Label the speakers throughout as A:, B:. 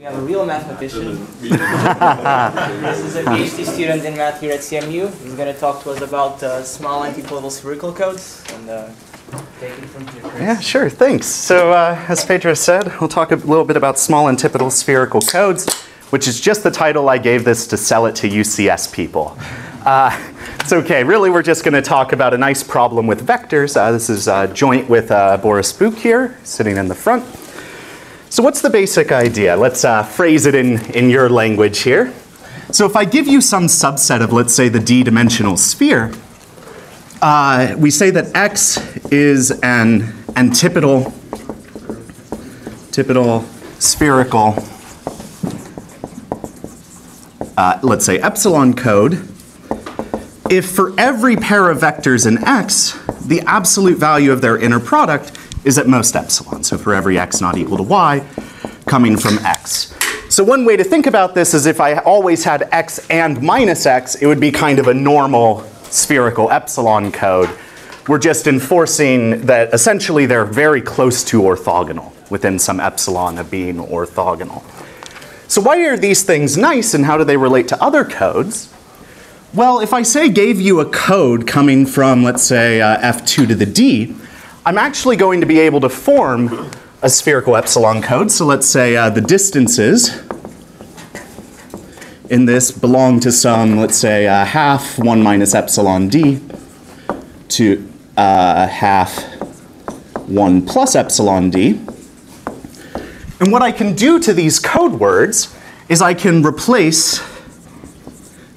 A: We have a real mathematician. This is a PhD student in math here at CMU. He's going to talk to us about small antipodal spherical codes. And take it from here, Chris.
B: Yeah, sure, thanks. So as Pedro said, we'll talk a little bit about small antipodal spherical codes, which is just the title I gave this to sell it to UCS people. It's okay, really we're just going to talk about a nice problem with vectors. This is joint with Boris Buk here, sitting in the front. So what's the basic idea? Let's phrase it in your language here. So if I give you some subset of, let's say, the d-dimensional sphere, we say that X is an antipodal spherical, let's say, epsilon code, if for every pair of vectors in X, the absolute value of their inner product is at most epsilon. So for every x not equal to y coming from X. So one way to think about this is if I always had X and minus X, it would be kind of a normal spherical epsilon code. We're just enforcing that essentially they're very close to orthogonal within some epsilon of being orthogonal. So why are these things nice and how do they relate to other codes? Well, if I gave you a code coming from, let's say, f2 to the d, I'm actually going to be able to form a spherical epsilon code. So let's say the distances in this belong to some, let's say, half 1 minus epsilon d to half 1 plus epsilon d. And what I can do to these code words is I can replace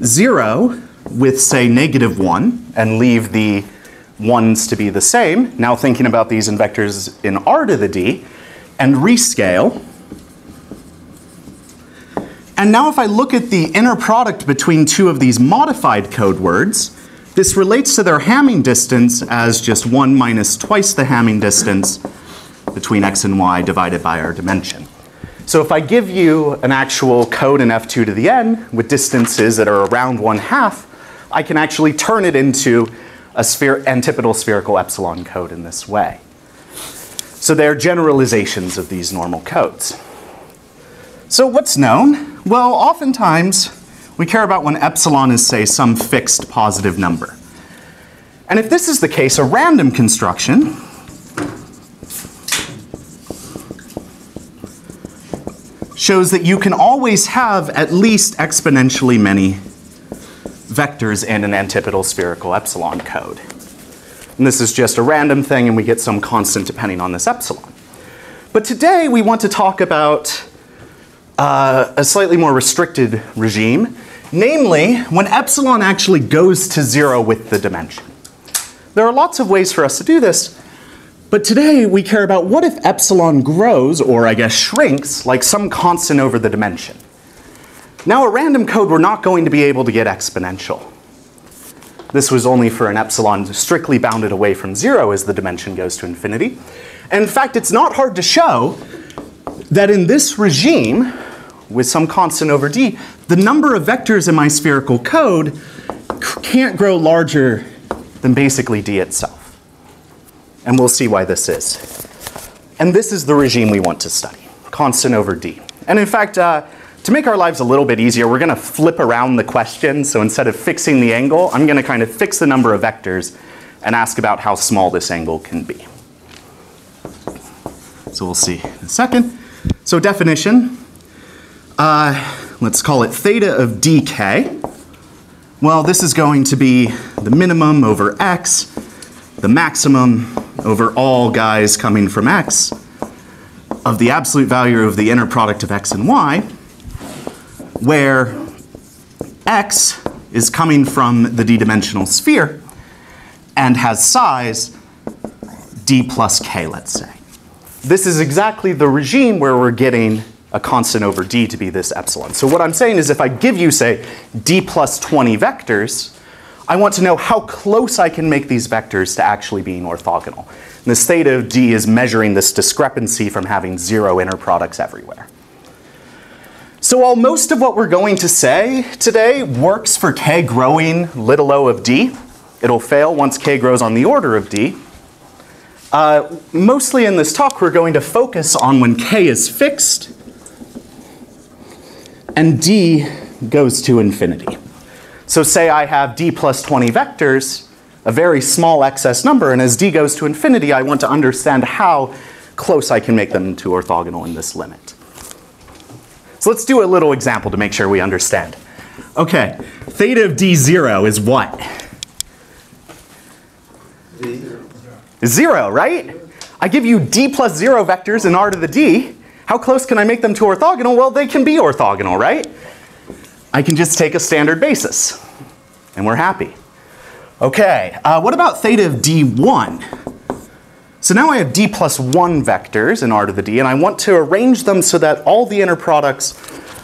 B: 0 with, say, -1 and leave the ones to be the same. Now thinking about these in vectors in r to the d, and rescale. And now if I look at the inner product between two of these modified code words, this relates to their Hamming distance as just 1 minus twice the Hamming distance between x and y divided by our dimension. So if I give you an actual code in f2 to the n with distances that are around 1/2, I can actually turn it into a antipodal spherical epsilon code in this way. So they're generalizations of these normal codes. So what's known? Well, oftentimes we care about when epsilon is, say, some fixed positive number. And if this is the case, a random construction shows that you can always have at least exponentially many vectors in an antipodal spherical epsilon code. And this is just a random thing and we get some constant depending on this epsilon. But today we want to talk about a slightly more restricted regime, namely when epsilon actually goes to 0 with the dimension. There are lots of ways for us to do this, but today we care about what if epsilon grows, or I guess shrinks, like some constant over the dimension. Now a random code, we're not going to be able to get exponential. This was only for an epsilon strictly bounded away from 0 as the dimension goes to infinity. And in fact, it's not hard to show that in this regime, with some constant over d, the number of vectors in my spherical code can't grow larger than basically d itself. And we'll see why this is. And this is the regime we want to study, constant over d. And in fact, to make our lives a little bit easier, we're going to flip around the question. So instead of fixing the angle, I'm going to kind of fix the number of vectors and ask about how small this angle can be. So we'll see in a second. So definition, let's call it theta of dk. Well, this is going to be the minimum over x, the maximum over all guys coming from x, of the absolute value of the inner product of x and y, where x is coming from the d-dimensional sphere and has size d plus k, let's say. This is exactly the regime where we're getting a constant over d to be this epsilon. So what I'm saying is if I give you, say, d plus 20 vectors, I want to know how close I can make these vectors to actually being orthogonal. And this theta of d is measuring this discrepancy from having 0 inner products everywhere. So while most of what we're going to say today works for k growing little o of d, it'll fail once k grows on the order of d. Mostly in this talk we're going to focus on when k is fixed and d goes to infinity. So say I have d plus 20 vectors, a very small excess number, and as d goes to infinity, I want to understand how close I can make them to orthogonal in this limit. So let's do a little example to make sure we understand. Okay, theta of d0 is what? 0, right? I give you d plus 0 vectors in R to the d. How close can I make them to orthogonal? Well, they can be orthogonal, right? I can just take a standard basis, and we're happy. Okay, what about theta of d1? So now I have d plus 1 vectors in R to the d, and I want to arrange them so that all the inner products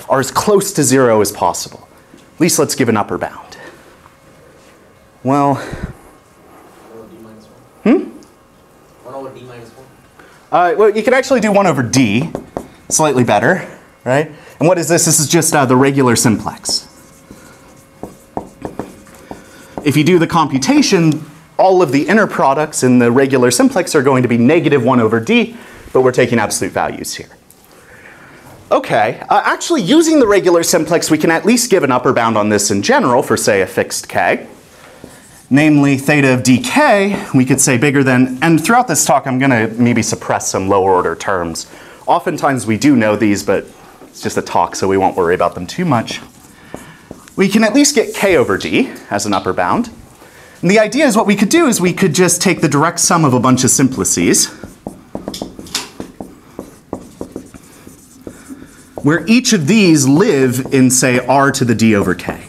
B: are as close to 0 as possible. At least let's give an upper bound. Well,
C: 1 over d minus 1?
B: Well, you can actually do 1 over d, slightly better, right? And what is this? This is just the regular simplex. If you do the computation, all of the inner products in the regular simplex are going to be negative 1 over d, but we're taking absolute values here. Okay, actually using the regular simplex, we can at least give an upper bound on this in general for, say, a fixed k. Namely, theta of dk, we could say bigger than, and throughout this talk I'm going to maybe suppress some lower order terms. Oftentimes we do know these, but it's just a talk, so we won't worry about them too much. We can at least get k over d as an upper bound. And the idea is what we could do is we could just take the direct sum of a bunch of simplices, where each of these live in, say, R to the d over k.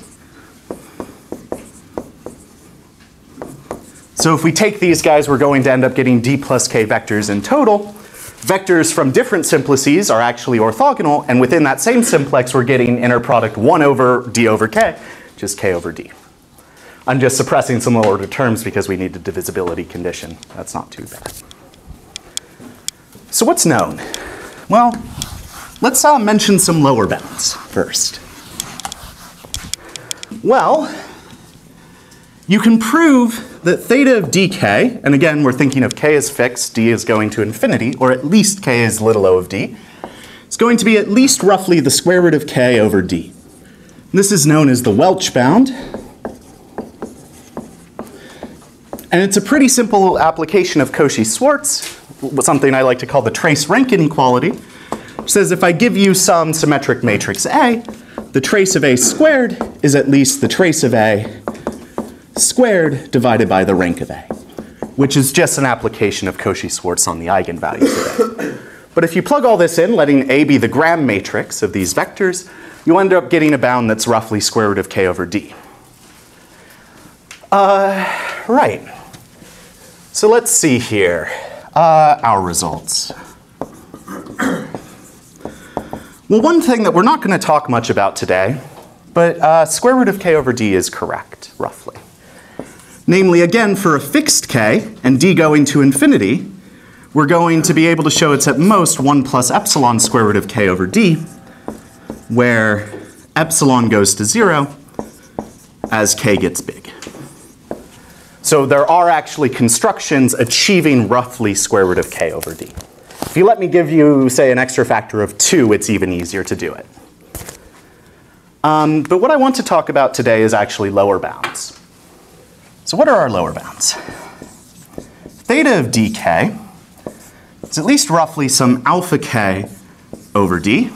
B: So if we take these guys, we're going to end up getting d plus k vectors in total. Vectors from different simplices are actually orthogonal, and within that same simplex, we're getting inner product 1 over d over k, just k over d. I'm just suppressing some lower order terms because we need a divisibility condition. That's not too bad. So what's known? Well, let's mention some lower bounds first. Well, you can prove that theta of dk, and again, we're thinking of k as fixed, d is going to infinity, or at least k is little o of d, is going to be at least roughly the square root of k over d. And this is known as the Welch bound. And it's a pretty simple application of Cauchy-Schwarz, something I like to call the trace rank inequality, which says if I give you some symmetric matrix A, the trace of A squared is at least the trace of A squared divided by the rank of A, which is just an application of Cauchy-Schwarz on the eigenvalues of A. But if you plug all this in, letting A be the gram matrix of these vectors, you end up getting a bound that's roughly square root of k over d. Right. So let's see here, our results. Well, one thing that we're not going to talk much about today, but square root of k over d is correct, roughly. Namely, again, for a fixed k, and d going to infinity, we're going to be able to show it's at most 1 plus epsilon square root of k over d, where epsilon goes to 0 as k gets big. So there are actually constructions achieving roughly square root of k over d. If you let me give you, say, an extra factor of 2, it's even easier to do it. But what I want to talk about today is actually lower bounds. So what are our lower bounds? Theta of dk is at least roughly some alpha k over d,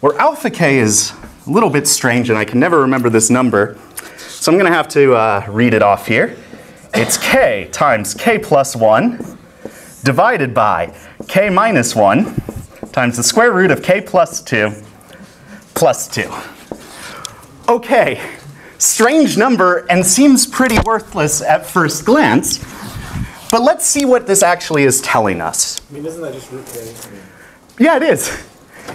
B: where alpha k is a little bit strange, and I can never remember this number. So I'm going to have to read it off here. It's k times k plus 1 divided by k minus 1 times the square root of k plus 2 plus 2. Okay, strange number and seems pretty worthless at first glance. But let's see what this actually is telling us.
D: I mean, isn't that just root k?
B: Yeah, it is.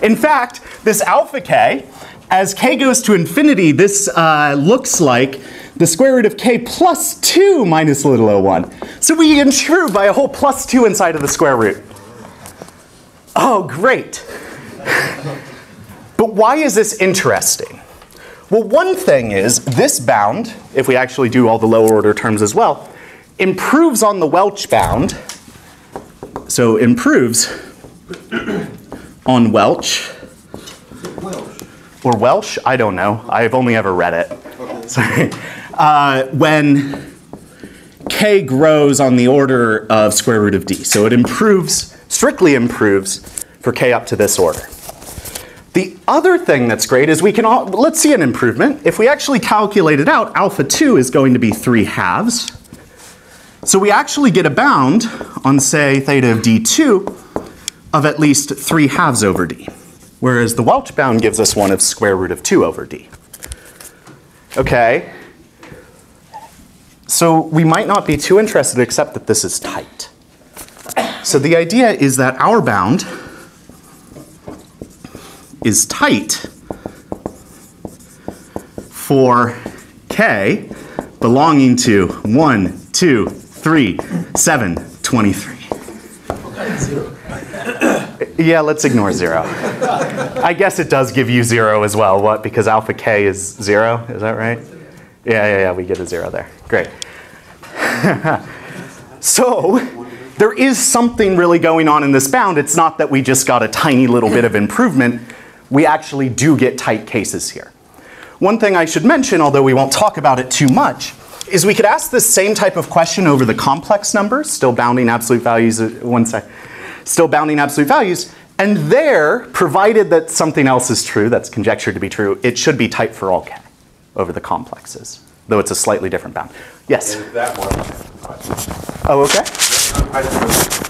B: In fact, this alpha k, as k goes to infinity, this looks like the square root of k plus 2 minus little o1. So we improve by a whole plus 2 inside of the square root. Oh, great. But why is this interesting? Well, one thing is this bound, if we actually do all the lower order terms as well, improves on the Welch bound. So improves on Welch. or Welch, I don't know. I've only ever read it.
D: Okay.
B: Sorry. When k grows on the order of square root of d. So it improves, strictly improves, for k up to this order. The other thing that's great is we can let's see an improvement. If we actually calculate it out, alpha 2 is going to be 3/2. So we actually get a bound on, say, theta of d2 of at least 3/2 over d. Whereas the Welch bound gives us one of square root of 2 over d. Okay. So we might not be too interested except that this is tight. So the idea is that our bound is tight for k belonging to 1, 2, 3, 7, 23. Yeah, let's ignore 0. I guess it does give you 0 as well. What? Because alpha k is 0? Is that right? Yeah, we get a 0 there. Great. So there is something really going on in this bound. It's not that we just got a tiny little bit of improvement. We actually do get tight cases here. One thing I should mention, although we won't talk about it too much, is we could ask this same type of question over the complex numbers, still bounding absolute values, still bounding absolute values, and there, provided that something else is true, that's conjectured to be true, it should be tight for all k over the complexes, though it's a slightly different bound. Yes?
D: And that one.
B: Oh, okay.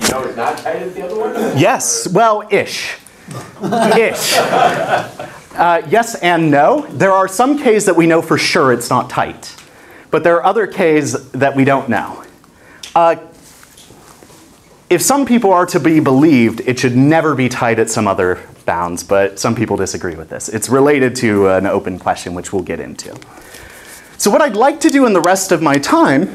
D: You know it's not tight as the other one?
B: Yes, well, ish. Ish. Yes and no. There are some k's that we know for sure it's not tight. But there are other k's that we don't know. If some people are to be believed, it should never be tight at some other bounds, but some people disagree with this. It's related to an open question, which we'll get into. So what I'd like to do in the rest of my time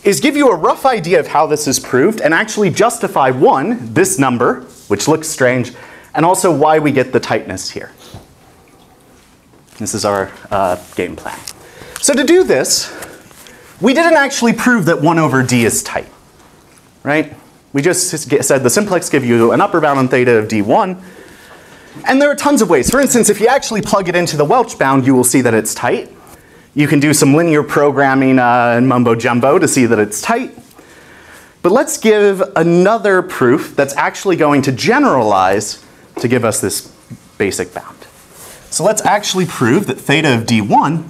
B: is give you a rough idea of how this is proved and actually justify, one, this number, which looks strange, and also why we get the tightness here. This is our game plan. So to do this, we didn't actually prove that 1 over d is tight, right? We just said the simplex give you an upper bound on theta of d1, and there are tons of ways. For instance, if you actually plug it into the Welch bound, you will see that it's tight. You can do some linear programming and mumbo jumbo to see that it's tight. But let's give another proof that's actually going to generalize to give us this basic bound. So let's actually prove that theta of d1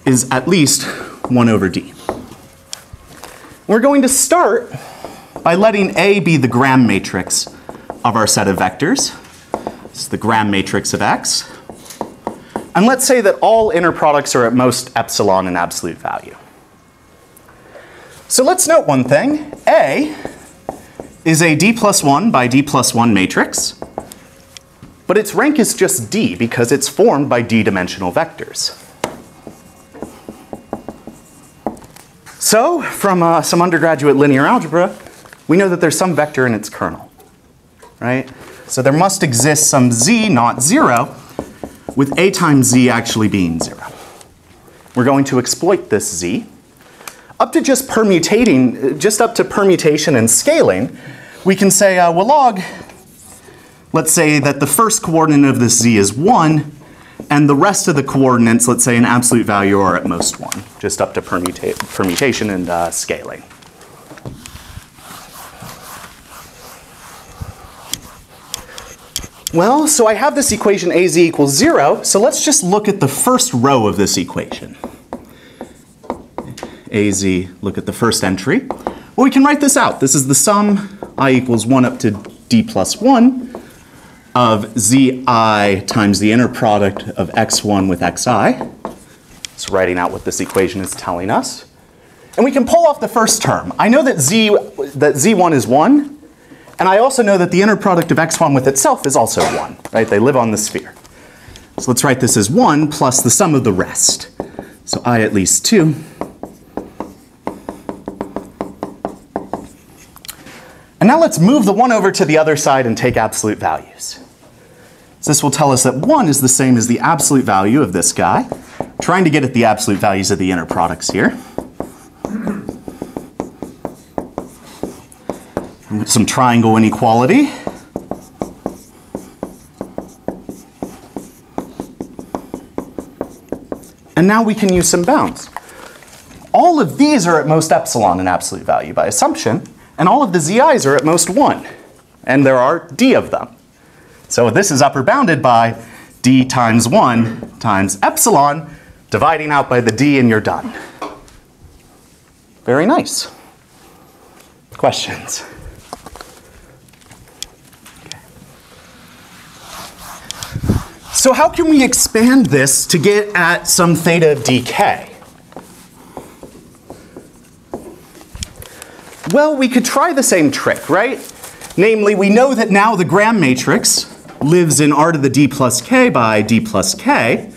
B: is at least 1 over d. We're going to start by letting A be the gram matrix of our set of vectors. This is the gram matrix of X. And let's say that all inner products are at most epsilon in absolute value. So let's note one thing. A is a d plus 1 by d plus 1 matrix, but its rank is just d because it's formed by d-dimensional vectors. So from some undergraduate linear algebra, we know that there's some vector in its kernel, right? So there must exist some z not 0, with a times z actually being 0. We're going to exploit this z. Up to just up to permutation and scaling, we can say, well, log, let's say that the first coordinate of this z is 1, and the rest of the coordinates, let's say an absolute value, are at most 1, just up to permutation and scaling. Well, so I have this equation az equals 0, so let's just look at the first row of this equation. Az, look at the first entry. Well, we can write this out. This is the sum I equals 1 up to d plus 1 of zi times the inner product of x1 with xi. So writing out what this equation is telling us. And we can pull off the first term. I know that z1 is 1. And I also know that the inner product of x1 with itself is also 1, right? They live on the sphere. So let's write this as 1 plus the sum of the rest. So I at least 2. And now let's move the 1 over to the other side and take absolute values. So this will tell us that 1 is the same as the absolute value of this guy. Trying to get at the absolute values of the inner products here. Some triangle inequality. And now we can use some bounds. All of these are at most epsilon in absolute value by assumption, and all of the zi's are at most 1. And there are d of them. So this is upper bounded by d times 1 times epsilon, dividing out by the d, and you're done. Very nice. Questions? Okay. So how can we expand this to get at some theta of dk? Well, we could try the same trick, right? Namely, we know that now the Gram matrix lives in R to the d plus k by d plus k,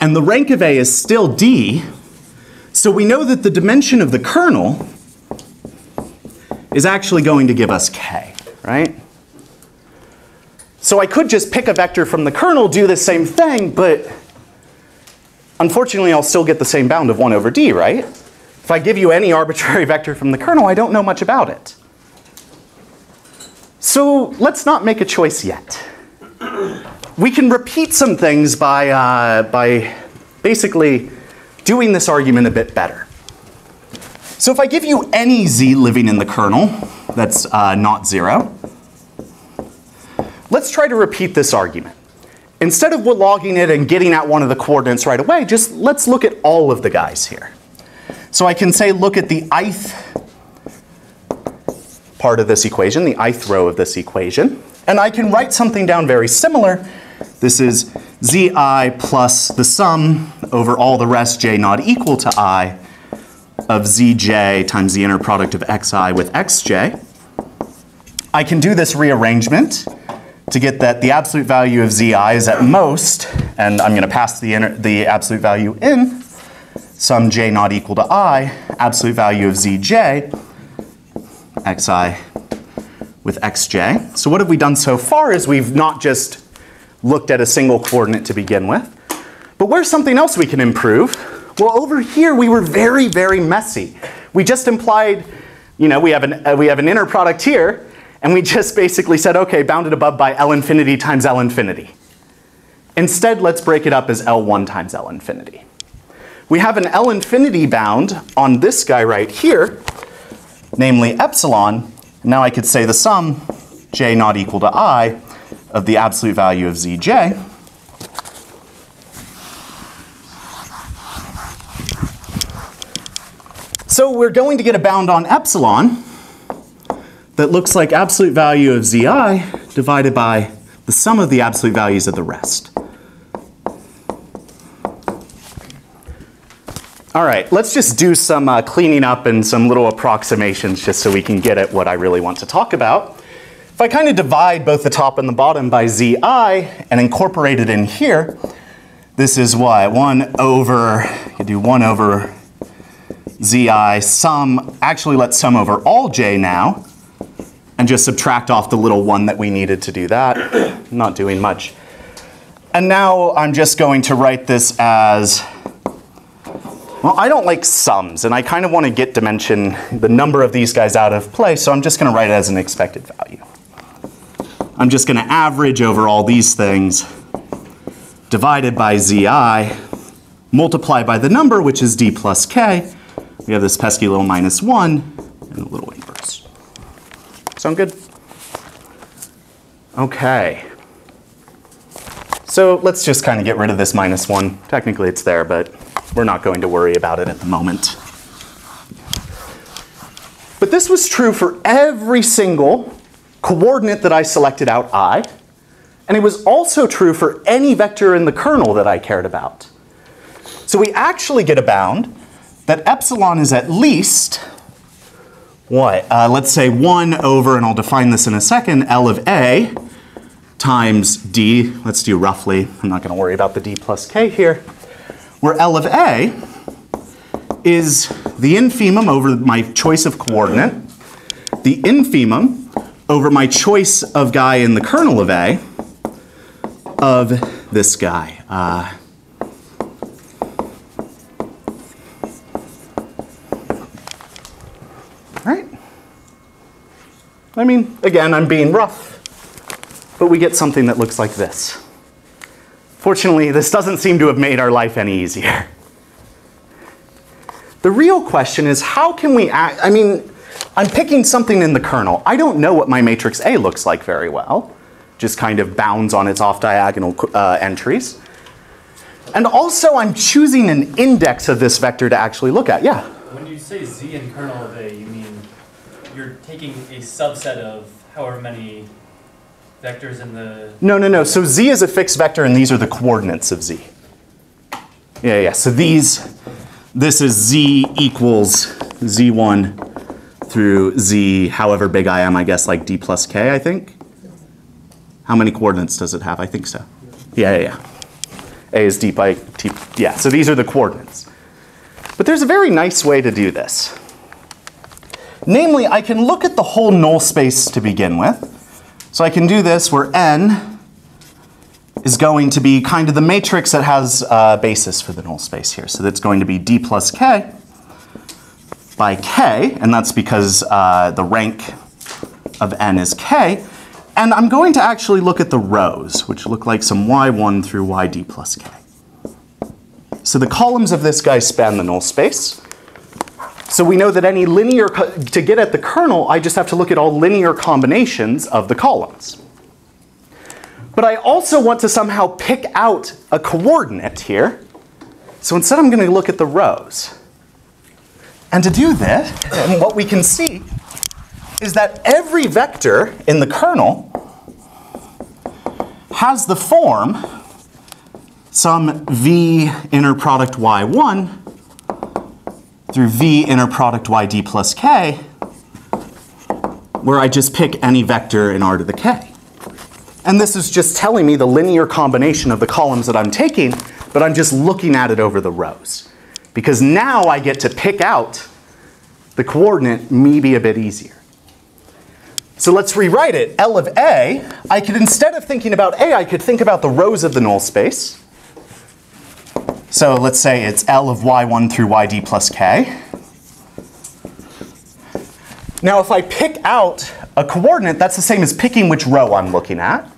B: and the rank of A is still d, so we know that the dimension of the kernel is actually going to give us k, right? So I could just pick a vector from the kernel, do the same thing, but unfortunately I'll still get the same bound of 1 over d, right? If I give you any arbitrary vector from the kernel, I don't know much about it. So let's not make a choice yet. We can repeat some things by basically doing this argument a bit better. So if I give you any z living in the kernel that's not 0, let's try to repeat this argument. Instead of logging it and getting at one of the coordinates right away, just let's look at all of the guys here. So I can say look at the ith part of this equation, the ith row of this equation, and I can write something down very similar. This is zi plus the sum over all the rest j not equal to I of zj times the inner product of xi with xj. I can do this rearrangement to get that the absolute value of zi is at most, and I'm going to pass the absolute value in, sum j not equal to I, absolute value of zj, xi with xj. So what have we done so far is we've not just looked at a single coordinate to begin with, but where's something else we can improve? Well, over here we were very, very messy. We just implied, we have an inner product here, and we just basically said, okay, bounded above by L infinity times L infinity. Instead, let's break it up as L1 times L infinity. We have an L infinity bound on this guy right here, namely epsilon. Now I could say the sum j not equal to I of the absolute value of zj. So we're going to get a bound on epsilon that looks like absolute value of zi divided by the sum of the absolute values of the rest. All right, let's just do some cleaning up and some little approximations just so we can get at what I really want to talk about. If I kind of divide both the top and the bottom by zi and incorporate it in here, this is what? 1 over, you do 1 over zi sum, actually let's sum over all j now, and just subtract off the little 1 that we needed to do that. Not doing much. And now I'm just going to write this as, well, I don't like sums, and I kind of want to get dimension, the number of these guys out of play, so I'm just going to write it as an expected value. I'm just going to average over all these things, divided by zi, multiply by the number, which is d plus k. We have this pesky little minus 1, and a little inverse. Sound good? Okay. So let's just kind of get rid of this minus 1. Technically it's there, but we're not going to worry about it at the moment. But this was true for every single coordinate that I selected out I, and it was also true for any vector in the kernel that I cared about. So we actually get a bound that epsilon is at least, what? Let's say 1 over, and I'll define this in a second, L of A times D, let's do roughly, I'm not going to worry about the D plus K here, where L of A is the infimum over my choice of coordinate, the infimum over my choice of guy in the kernel of A, of this guy. Right? I mean, again, I'm being rough, but we get something that looks like this. Fortunately, this doesn't seem to have made our life any easier. The real question is, how can we act? I mean, I'm picking something in the kernel. I don't know what my matrix A looks like very well. Just kind of bounds on its off-diagonal entries. And also, I'm choosing an index of this vector to actually look at. Yeah?
E: When you say Z in kernel of A, you mean you're taking a subset of however many vectors in the...
B: No. So Z is a fixed vector, and these are the coordinates of Z. Yeah. So this is Z equals Z1 through Z, however big I am, I guess, like D plus K, I think. How many coordinates does it have? I think so. Yeah. A is D by T. Yeah, so these are the coordinates. But there's a very nice way to do this. Namely, I can look at the whole null space to begin with. So I can do this where N is going to be kind of the matrix that has a basis for the null space here. So that's going to be D plus K by K, and that's because the rank of N is K. And I'm going to actually look at the rows, which look like some y1 through yd plus k. So the columns of this guy span the null space. So we know that any linear, to get at the kernel, I just have to look at all linear combinations of the columns. But I also want to somehow pick out a coordinate here. So instead I'm going to look at the rows. And to do this, and what we can see is that every vector in the kernel has the form some v inner product y1 through v inner product yd plus k, where I just pick any vector in R to the k. And this is just telling me the linear combination of the columns that I'm taking, but I'm just looking at it over the rows. Because now I get to pick out the coordinate maybe a bit easier. So let's rewrite it. L of A, I could, instead of thinking about A, I could think about the rows of the null space. So let's say it's L of y1 through yd plus k. Now if I pick out a coordinate, that's the same as picking which row I'm looking at.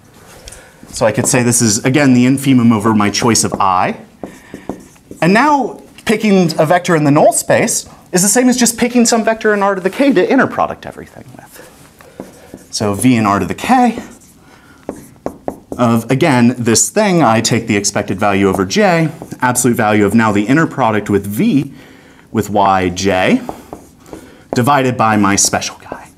B: So I could say this is, again, the infimum over my choice of I. And now picking a vector in the null space is the same as just picking some vector in R to the k to inner product everything with. So v in R to the k of, again, this thing, I take the expected value over j, absolute value of now the inner product with v with yj, divided by my special guy.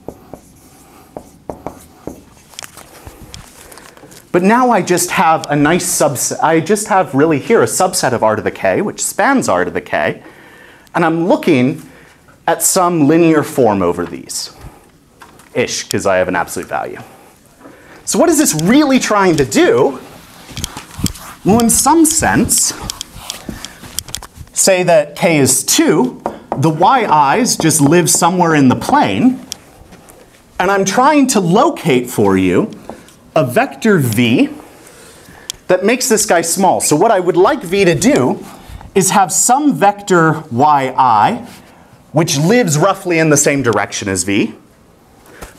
B: But now I just have a nice subset, I just have really here a subset of R to the k, which spans R to the k, and I'm looking at some linear form over these. Ish, because I have an absolute value. So what is this really trying to do? Well, in some sense, say that k is 2, the yi's just live somewhere in the plane, and I'm trying to locate for you a vector v that makes this guy small. So what I would like v to do is have some vector yi which lives roughly in the same direction as v,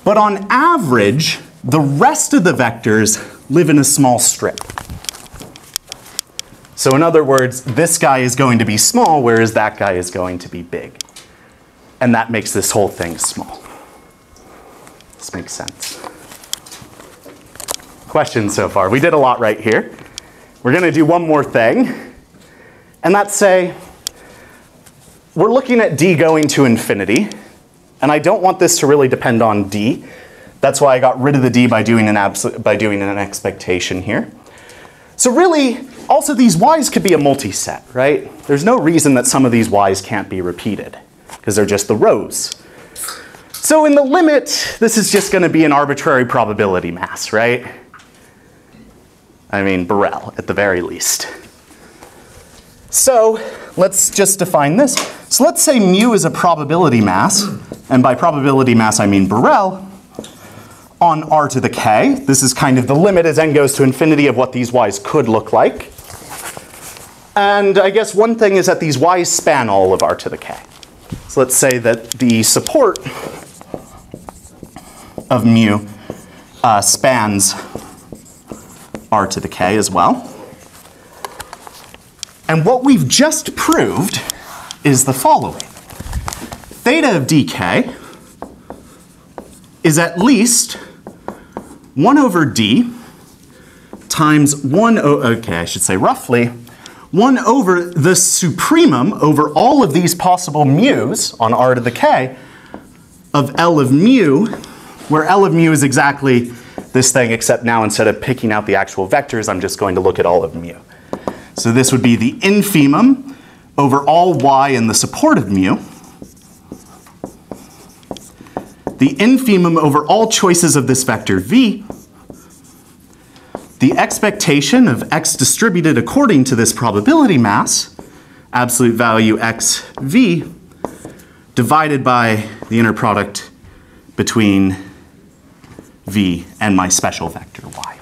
B: but on average, the rest of the vectors live in a small strip. So in other words, this guy is going to be small, whereas that guy is going to be big. And that makes this whole thing small. This makes sense. Questions so far? We did a lot right here. We're going to do one more thing, and that's say, we're looking at d going to infinity, and I don't want this to really depend on d. That's why I got rid of the d by doing an expectation here. So really, also these y's could be a multiset, right? There's no reason that some of these y's can't be repeated, because they're just the rows. So in the limit, this is just going to be an arbitrary probability mass, right? I mean, Borel, at the very least. So let's just define this. So let's say mu is a probability mass, and by probability mass I mean Borel, on R to the k. This is kind of the limit as n goes to infinity of what these y's could look like. And I guess one thing is that these y's span all of R to the k. So let's say that the support of mu spans R to the k as well. And what we've just proved is the following. Theta of dk is at least 1 over d times 1, okay, I should say roughly, 1 over the supremum over all of these possible mu's on r to the k of L of mu, where L of mu is exactly this thing, except now instead of picking out the actual vectors, I'm just going to look at all of mu. So this would be the infimum over all y in the support of mu, the infimum over all choices of this vector v, the expectation of x distributed according to this probability mass, absolute value x v, divided by the inner product between v and my special vector y.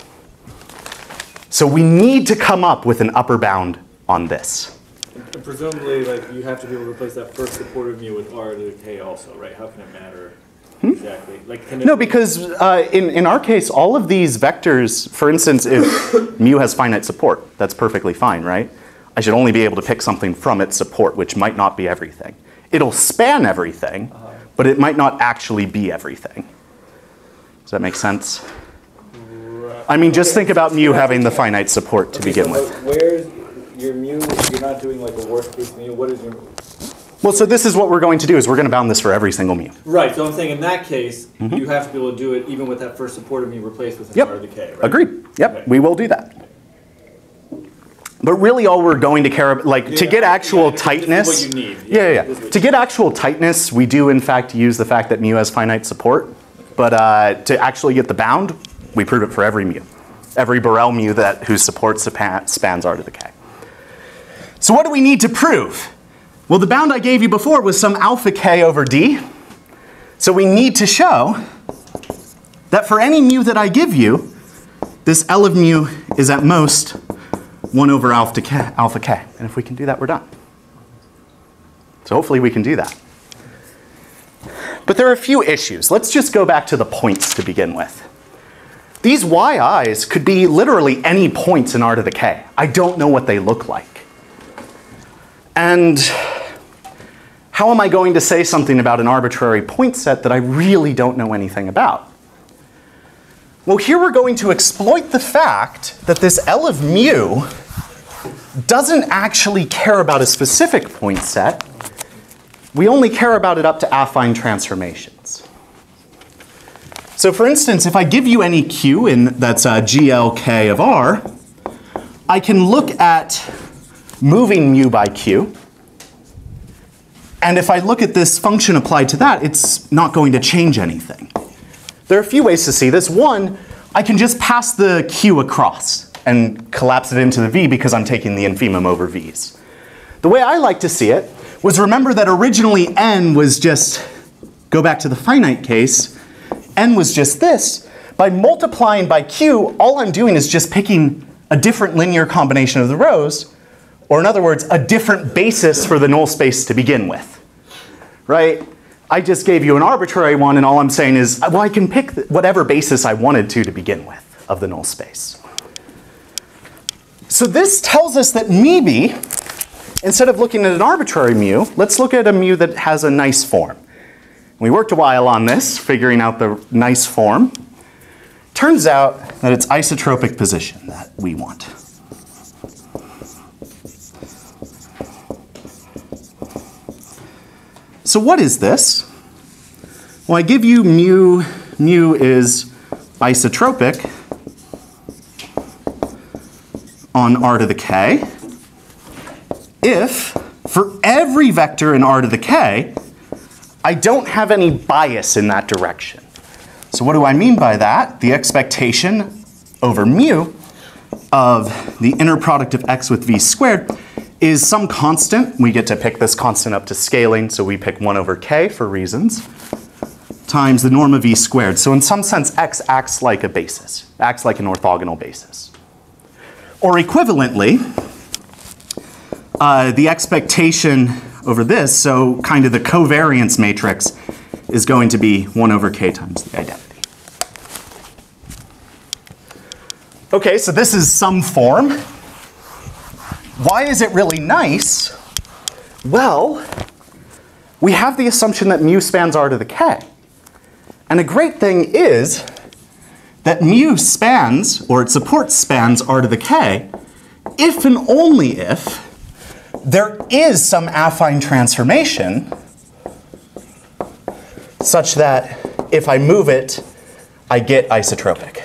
B: So we need to come up with an upper bound on this.
F: And presumably, like, you have to be able to replace that first supportive mu with r to the k also, right? How can it matter exactly? Like, can it
B: No, because in our case, all of these vectors, for instance, if mu has finite support, that's perfectly fine, right? I should only be able to pick something from its support, which might not be everything. It'll span everything, but it might not actually be everything. Does that make sense? I mean, just think about mu having the finite support to begin with.
F: Where's your mu? You're not doing like a worst case mu. What is your?
B: Well, so this is what we're going to do, is we're going to bound this for every single mu.
F: Right. So I'm saying in that case, you have to be able to do it even with that first supportive mu replaced with an r to the k. Right?
B: Agreed. Yep,
F: Okay.
B: we will do that. But really all we're going to care about, like, to get actual tightness.
F: This is what you need.
B: Yeah. To get actual tightness, we do in fact use the fact that mu has finite support. But to actually get the bound, we prove it for every mu. Every Borel mu whose support spans r to the k. So what do we need to prove? Well, the bound I gave you before was some alpha k over d. So we need to show that for any mu that I give you, this L of mu is at most 1 over alpha k. And if we can do that, we're done. So hopefully we can do that. But there are a few issues. Let's just go back to the points to begin with. These yi's could be literally any points in r to the k. I don't know what they look like. And how am I going to say something about an arbitrary point set that I really don't know anything about? Well, here we're going to exploit the fact that this L of mu doesn't actually care about a specific point set. We only care about it up to affine transformations. So for instance, if I give you any q that's glk of r, I can look at moving mu by q. And if I look at this function applied to that, it's not going to change anything. There are a few ways to see this. One, I can just pass the q across and collapse it into the v because I'm taking the infimum over v's. The way I like to see it was, remember that originally n was just, go back to the finite case, n was just this. By multiplying by q, all I'm doing is just picking a different linear combination of the rows, or in other words, a different basis for the null space to begin with, right? I just gave you an arbitrary one, and all I'm saying is, well, I can pick whatever basis I wanted to begin with of the null space. So this tells us that maybe, instead of looking at an arbitrary mu, let's look at a mu that has a nice form. We worked a while on this, figuring out the nice form. Turns out that it's isotropic position that we want. So what is this? Well, I give you mu. Mu is isotropic on r to the k if, for every vector in r to the k, I don't have any bias in that direction. So what do I mean by that? The expectation over mu of the inner product of x with v squared is some constant. We get to pick this constant up to scaling, so we pick 1 over k for reasons, times the norm of v squared. So in some sense, x acts like a basis, acts like an orthogonal basis. Or equivalently, the expectation over this, so kind of the covariance matrix, is going to be 1 over k times the identity. Okay, so this is some form. Why is it really nice? Well, we have the assumption that mu spans R to the k. And a great thing is that mu spans, or it supports spans R to the k, if and only if there is some affine transformation such that if I move it, I get isotropic.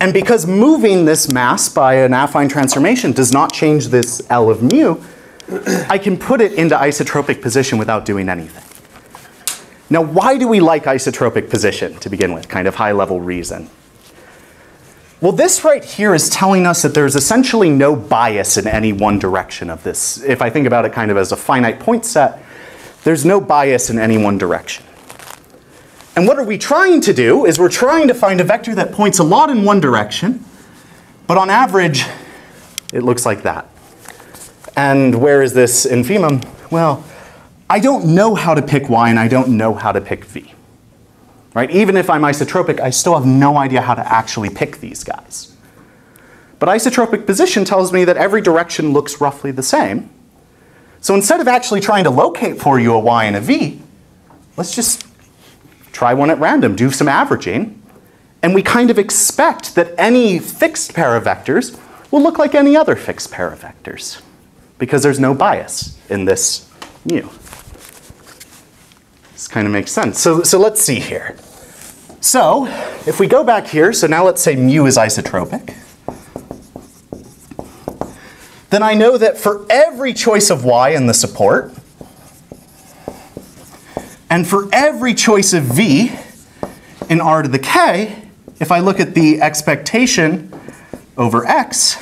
B: And because moving this mass by an affine transformation does not change this L of mu, I can put it into isotropic position without doing anything. Now, why do we like isotropic position to begin with? Kind of high-level reason. Well, this right here is telling us that there's essentially no bias in any one direction of this. If I think about it kind of as a finite point set, there's no bias in any one direction. And what are we trying to do is we're trying to find a vector that points a lot in one direction, but on average, it looks like that. And where is this infimum? Well, I don't know how to pick y and I don't know how to pick v. Right? Even if I'm isotropic, I still have no idea how to actually pick these guys. But isotropic position tells me that every direction looks roughly the same. So instead of actually trying to locate for you a y and a v, let's just try one at random, do some averaging, and we kind of expect that any fixed pair of vectors will look like any other fixed pair of vectors, because there's no bias in this mu. This kind of makes sense. So let's see here. So if we go back here, so now let's say mu is isotropic, then I know that for every choice of y in the support, and for every choice of v in R to the k, if I look at the expectation over x,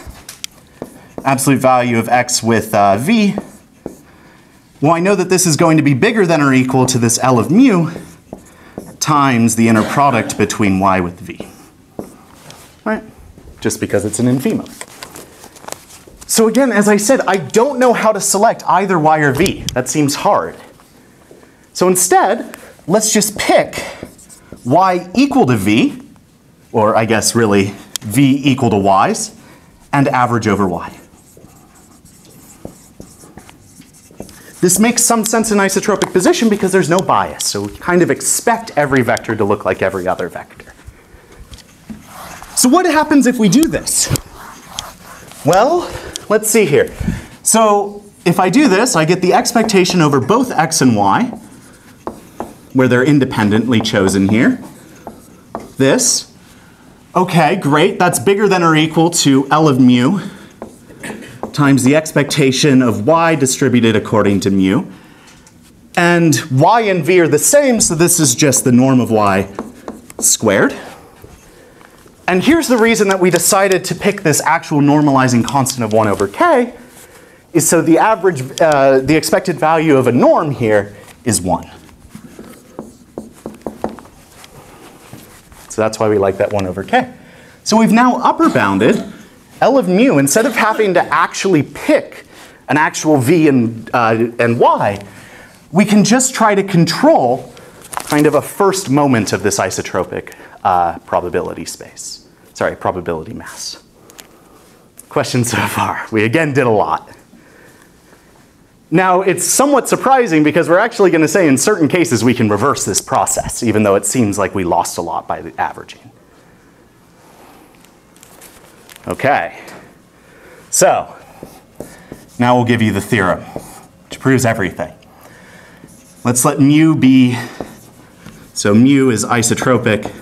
B: absolute value of x with v, well, I know that this is going to be bigger than or equal to this L of mu times the inner product between y with v. Right? Just because it's an infimum. So again, as I said, I don't know how to select either y or v. That seems hard. So instead, let's just pick y equal to v, or I guess really v equal to y's, and average over y. This makes some sense in isotropic position because there's no bias, so we kind of expect every vector to look like every other vector. So what happens if we do this? Well, let's see here. So if I do this, I get the expectation over both x and y, where they're independently chosen here. This. Okay, great. That's bigger than or equal to L of mu times the expectation of y distributed according to mu. And y and v are the same, so this is just the norm of y squared. And here's the reason that we decided to pick this actual normalizing constant of 1 over k, is so the average, the expected value of a norm here is 1. So that's why we like that 1 over k. So we've now upper bounded L of mu. Instead of having to actually pick an actual v and y, we can just try to control kind of a first moment of this isotropic probability space. Sorry, probability mass. Questions so far? We again did a lot. Now, it's somewhat surprising because we're actually going to say in certain cases we can reverse this process, even though it seems like we lost a lot by the averaging. Okay. So, now we'll give you the theorem, which proves everything. Let's let mu be, so mu is isotropic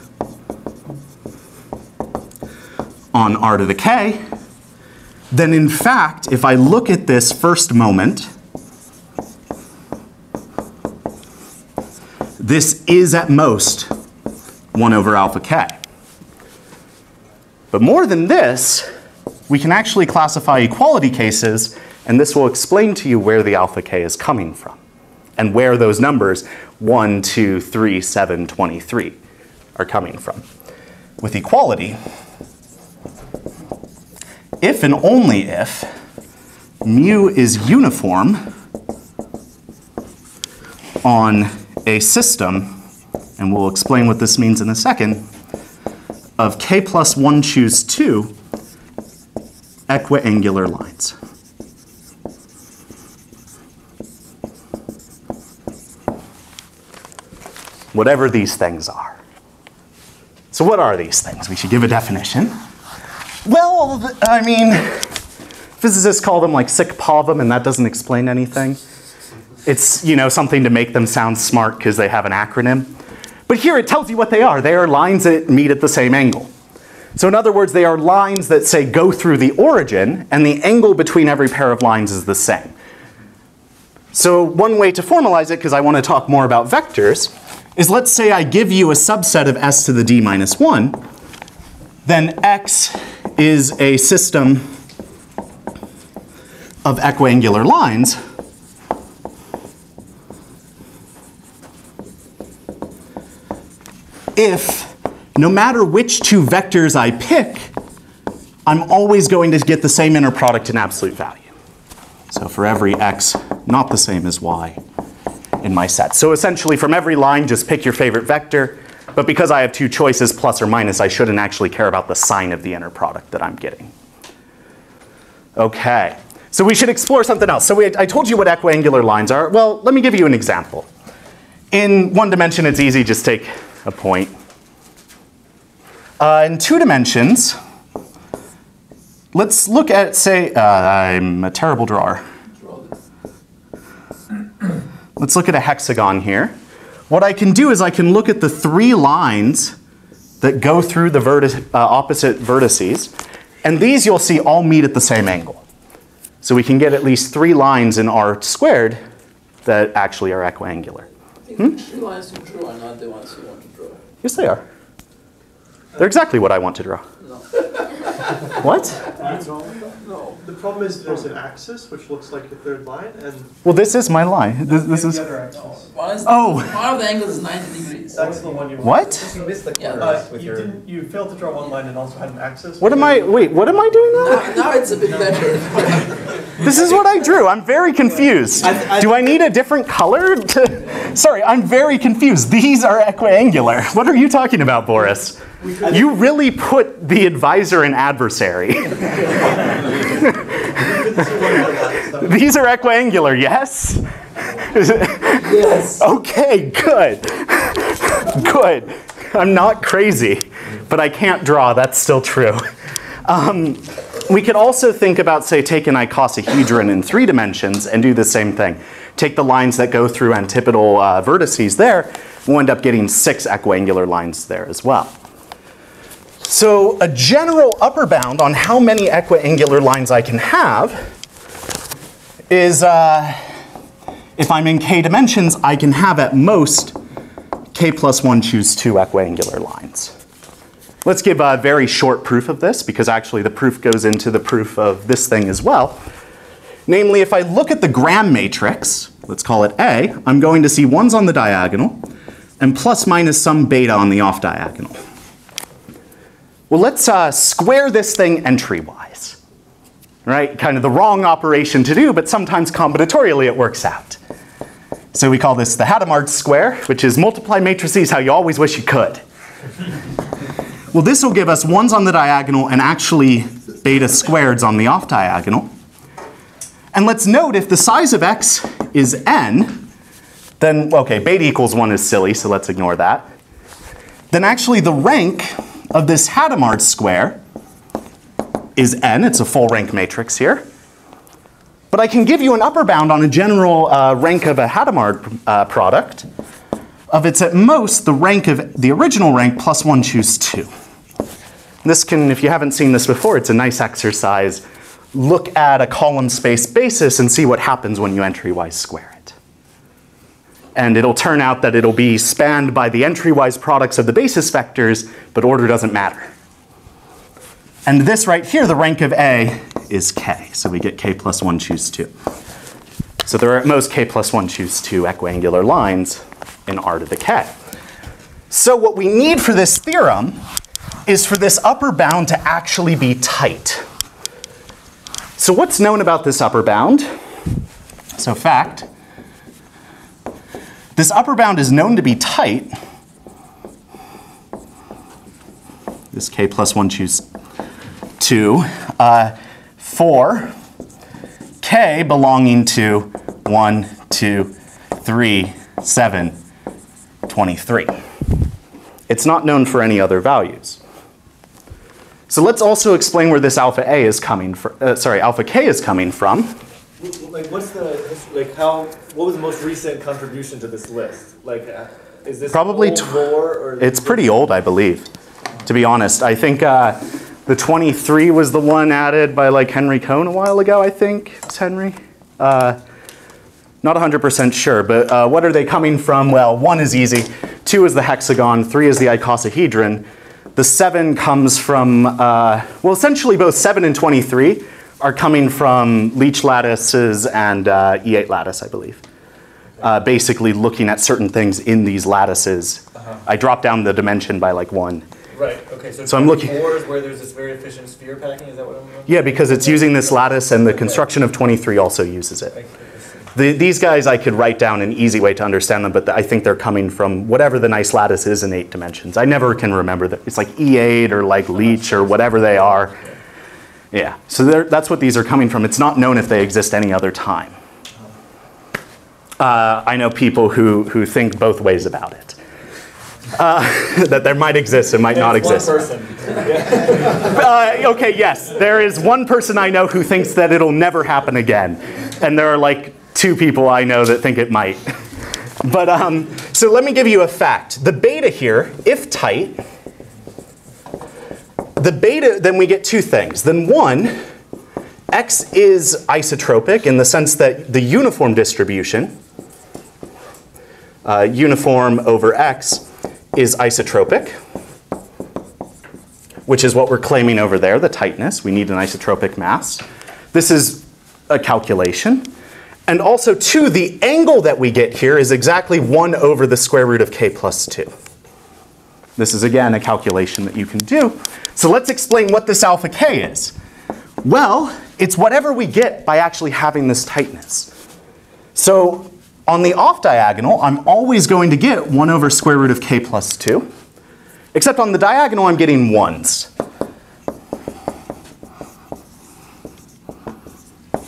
B: on R to the k. Then in fact, if I look at this first moment, this is at most 1 over alpha k. But more than this, we can actually classify equality cases, and this will explain to you where the alpha k is coming from, and where those numbers 1, 2, 3, 7, 23 are coming from. With equality, if and only if mu is uniform on a system, and we'll explain what this means in a second, of k plus 1 choose 2 equiangular lines. Whatever these things are. So what are these things? We should give a definition. Well, I mean, physicists call them like SIC-POVM, and that doesn't explain anything. It's, you know, something to make them sound smart because they have an acronym. But here it tells you what they are. They are lines that meet at the same angle. So in other words, they are lines that, say, go through the origin, and the angle between every pair of lines is the same. So one way to formalize it, because I want to talk more about vectors, is let's say I give you a subset of s to the d minus 1, then x is a system of equiangular lines if no matter which two vectors I pick, I'm always going to get the same inner product in absolute value. So for every x not the same as y in my set. So essentially from every line, just pick your favorite vector. But because I have two choices, plus or minus, I shouldn't actually care about the sign of the inner product that I'm getting. Okay, so we should explore something else. So I told you what equiangular lines are. Well, let me give you an example. In one dimension, it's easy, just take a point. In 2 dimensions, let's look at, say, I'm a terrible drawer. Let's look at a hexagon here. What I can do is I can look at the 3 lines that go through the opposite vertices, and these you'll see all meet at the same angle. So we can get at least 3 lines in R squared that actually are equiangular.
C: I think the 3 lines you draw are not the ones you want to draw.
B: Yes, they are. They're exactly what I want to draw.
C: No.
B: What?
G: No, the problem is there's an axis which looks like the third line, and
B: Well, this is my line. This is.
C: One is,
B: Oh.
C: one of the angles is 90 degrees.
G: that's the one you want.
B: What?
D: You missed the
C: Yeah.
D: corners with your...
G: You failed to draw one line and also had an axis.
B: What am I? Wait, what am I doing now?
C: Now it's a bit better.
B: This is what I drew. I'm very confused. Do I need a different color? Sorry, I'm very confused. These are equiangular. What are you talking about, Boris? You really put the advisor and adversary. These are equiangular, yes?
C: Yes.
B: Okay, good. Good. I'm not crazy, but I can't draw. That's still true. We could also think about, say, take an icosahedron in 3 dimensions and do the same thing. Take the lines that go through antipodal vertices there, we'll end up getting 6 equiangular lines there as well. So a general upper bound on how many equiangular lines I can have is, if I'm in k dimensions, I can have at most k plus 1 choose 2 equiangular lines. Let's give a very short proof of this, because actually the proof goes into the proof of this thing as well. Namely, if I look at the Gram matrix, let's call it A, I'm going to see 1s on the diagonal and plus minus some beta on the off diagonal. Well, let's square this thing entry-wise. Right? Kind of the wrong operation to do, but sometimes combinatorially it works out. So we call this the Hadamard square, which is multiply matrices how you always wish you could. Well, this will give us 1s on the diagonal and actually beta squareds on the off diagonal. And let's note if the size of x is n, then, okay, beta equals 1 is silly, so let's ignore that. Then actually the rank of this Hadamard square is n. It's a full rank matrix here. But I can give you an upper bound on a general rank of a Hadamard product of it's at most the rank of the original rank plus 1 choose 2. This can, if you haven't seen this before, it's a nice exercise. Look at a column space basis and see what happens when you entry-wise square it. And it'll turn out that it'll be spanned by the entry-wise products of the basis vectors, but order doesn't matter. And this right here, the rank of A is k. So we get k plus 1 choose 2. So there are at most k plus 1 choose 2 equiangular lines in R to the k. So what we need for this theorem is for this upper bound to actually be tight. So what's known about this upper bound? So fact, this upper bound is known to be tight. This k plus 1 choose 2. for k belonging to 1, 2, 3, 7, 23. It's not known for any other values. So let's also explain where this alpha A is coming from. Alpha K is coming from.
F: Like, what's the, like, how, what was the most recent contribution to this list? Like, is this
B: Probably
F: old lore, or
B: it's pretty old, I believe, to be honest. I think the 23 was the one added by like Henry Cohn a while ago, I think. It's Henry. Not 100% sure, but what are they coming from? Well, 1 is easy, 2 is the hexagon, 3 is the icosahedron. The 7 comes from, well, essentially both 7 and 23 are coming from Leech lattices and E8 lattice, I believe. Basically looking at certain things in these lattices. I dropped down the dimension by like 1.
F: Right, okay,
B: So I'm looking.
F: 24 is where there's this very efficient sphere packing, is that what I'm looking?
B: Yeah, because it's using this lattice and the construction of 23 also uses it. These guys I could write down an easy way to understand them, but I think they're coming from whatever the nice lattice is in 8 dimensions. I never can remember that. It's like E8 or like Leech or whatever they are. Yeah, so that's what these are coming from. It's not known if they exist any other time. I know people who think both ways about it. That there might exist and might not exist.
F: One person.
B: Okay, yes, there is one person I know who thinks that it'll never happen again. And there are like 2 people I know that think it might. But so let me give you a fact. The beta here, if tight, the beta, then we get 2 things. Then 1, x is isotropic in the sense that the uniform distribution, uniform over x, is isotropic, which is what we're claiming over there, the tightness. We need an isotropic mass. This is a calculation. And also, 2, the angle that we get here is exactly 1 over the square root of k plus 2. This is, again, a calculation that you can do. So let's explain what this alpha k is. Well, it's whatever we get by actually having this tightness. So on the off diagonal, I'm always going to get 1 over square root of k plus 2. Except on the diagonal, I'm getting 1s.